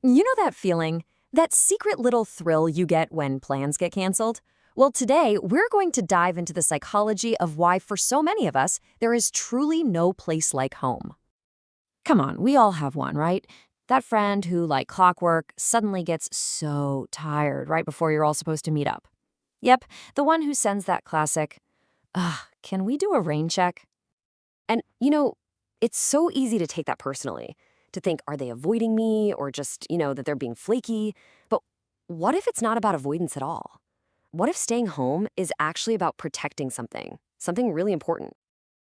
You know that feeling? That secret little thrill you get when plans get canceled? Well, today we're going to dive into the psychology of why, for so many of us, there is truly no place like home. Come on, we all have one, right? That friend who, like clockwork, suddenly gets so tired right before you're all supposed to meet up. Yep, the one who sends that classic, can we do a rain check? And, it's so easy to take that personally, to think, are they avoiding me or just, that they're being flaky? But what if it's not about avoidance at all? What if staying home is actually about protecting something really important?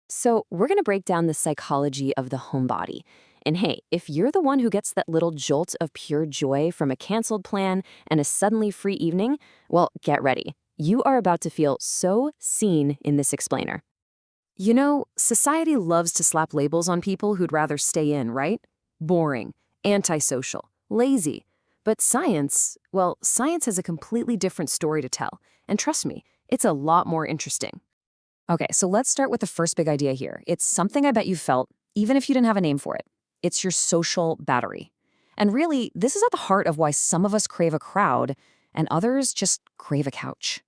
So, we're going to break down the psychology of the homebody. And hey, if you're the one who gets that little jolt of pure joy from a canceled plan and a suddenly free evening, well, get ready. You are about to feel so seen in this explainer. Society loves to slap labels on people who'd rather stay in, right? Boring, antisocial, lazy. But science has a completely different story to tell. And trust me, it's a lot more interesting. Okay, so let's start with the first big idea here. It's something I bet you felt, even if you didn't have a name for it. It's your social battery. And really, this is at the heart of why some of us crave a crowd and others just crave a couch.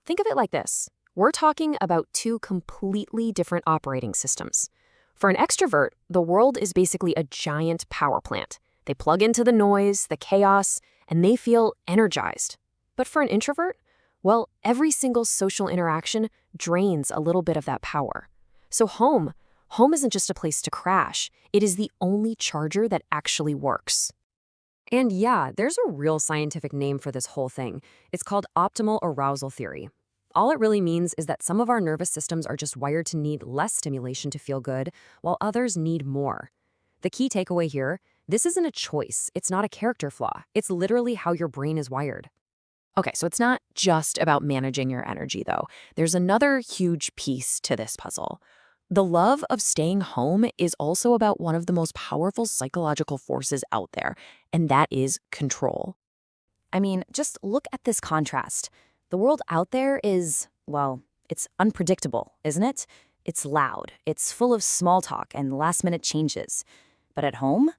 Think of it like this. We're talking about two completely different operating systems. For an extrovert, the world is basically a giant power plant. They plug into the noise, the chaos, and they feel energized. But for an introvert, well, every single social interaction drains a little bit of that power. So home isn't just a place to crash. It is the only charger that actually works. And yeah, there's a real scientific name for this whole thing. It's called optimal arousal theory. All it really means is that some of our nervous systems are just wired to need less stimulation to feel good, while others need more. The key takeaway here, this isn't a choice. It's not a character flaw. It's literally how your brain is wired. Okay, so it's not just about managing your energy, though. There's another huge piece to this puzzle. The love of staying home is also about one of the most powerful psychological forces out there, and that is control. I mean, just look at this contrast. The world out there is, well, it's unpredictable, isn't it? It's loud, it's full of small talk and last-minute changes. But at home,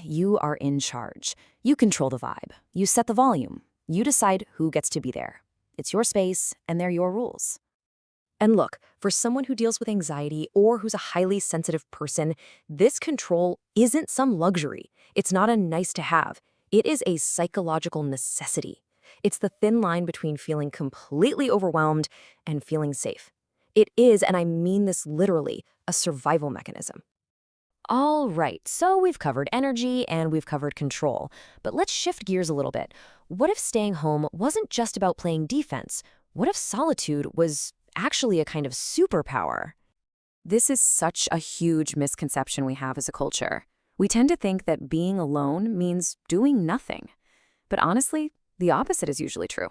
you are in charge. You control the vibe. You set the volume. You decide who gets to be there. It's your space, and they're your rules. And look, for someone who deals with anxiety or who's a highly sensitive person, this control isn't some luxury. It's not a nice to have. It is a psychological necessity. It's the thin line between feeling completely overwhelmed and feeling safe. It is, and I mean this literally, a survival mechanism. All right, so we've covered energy and we've covered control. But let's shift gears a little bit. What if staying home wasn't just about playing defense? What if solitude was actually a kind of superpower? This is such a huge misconception we have as a culture. We tend to think that being alone means doing nothing. But honestly, the opposite is usually true.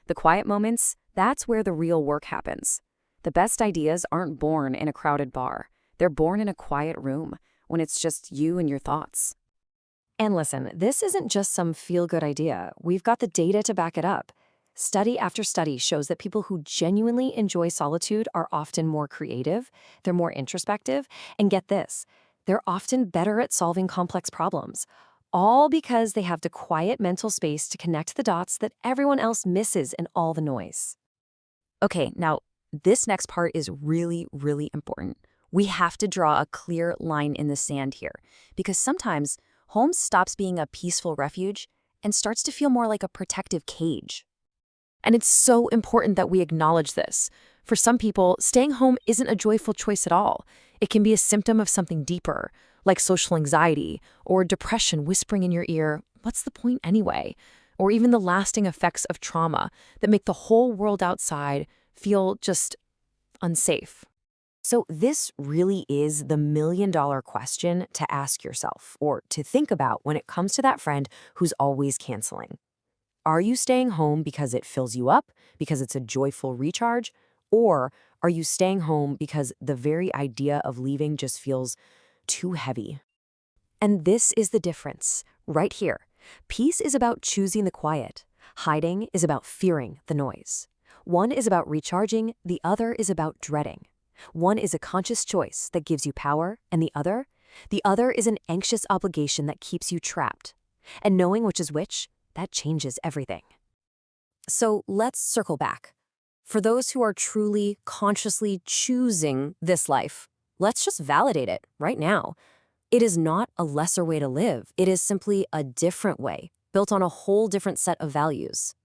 The quiet moments, that's where the real work happens. The best ideas aren't born in a crowded bar. They're born in a quiet room, when it's just you and your thoughts. And listen, this isn't just some feel-good idea. We've got the data to back it up. Study after study shows that people who genuinely enjoy solitude are often more creative, they're more introspective, and get this, they're often better at solving complex problems, all because they have the quiet mental space to connect the dots that everyone else misses in all the noise. Okay, now, this next part is really, really important. We have to draw a clear line in the sand here, because sometimes home stops being a peaceful refuge and starts to feel more like a protective cage. And it's so important that we acknowledge this. For some people, staying home isn't a joyful choice at all. It can be a symptom of something deeper, like social anxiety or depression whispering in your ear, "What's the point anyway?" Or even the lasting effects of trauma that make the whole world outside feel just unsafe. So this really is the million-dollar question to ask yourself or to think about when it comes to that friend who's always canceling. Are you staying home because it fills you up, because it's a joyful recharge? Or are you staying home because the very idea of leaving just feels too heavy? And this is the difference, right here. Peace is about choosing the quiet. Hiding is about fearing the noise. One is about recharging, the other is about dreading. One is a conscious choice that gives you power, and the other, The other is an anxious obligation that keeps you trapped. And knowing which is which, that changes everything. So let's circle back. For those who are truly, consciously choosing this life, let's just validate it right now. It is not a lesser way to live. It is simply a different way, built on a whole different set of values.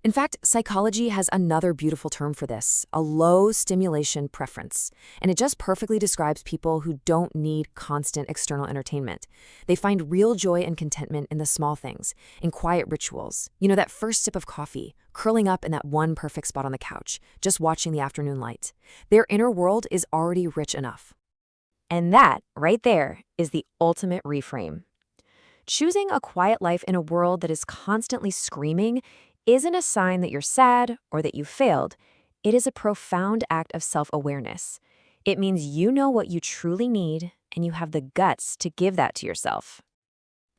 In fact, psychology has another beautiful term for this, a low stimulation preference. And it just perfectly describes people who don't need constant external entertainment. They find real joy and contentment in the small things, in quiet rituals. You know, that first sip of coffee, curling up in that one perfect spot on the couch, just watching the afternoon light. Their inner world is already rich enough. And that, right there, is the ultimate reframe. Choosing a quiet life in a world that is constantly screaming isn't a sign that you're sad or that you failed. It is a profound act of self-awareness. It means you know what you truly need and you have the guts to give that to yourself.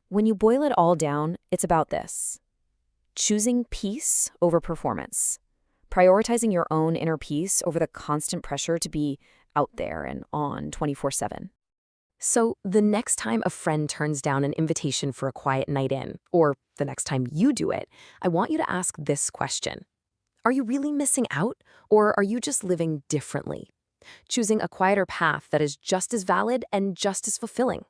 When you boil it all down, it's about this: choosing peace over performance, prioritizing your own inner peace over the constant pressure to be out there and on 24/7. So the next time a friend turns down an invitation for a quiet night in, or the next time you do it, I want you to ask this question. Are you really missing out, or are you just living differently? Choosing a quieter path that is just as valid and just as fulfilling.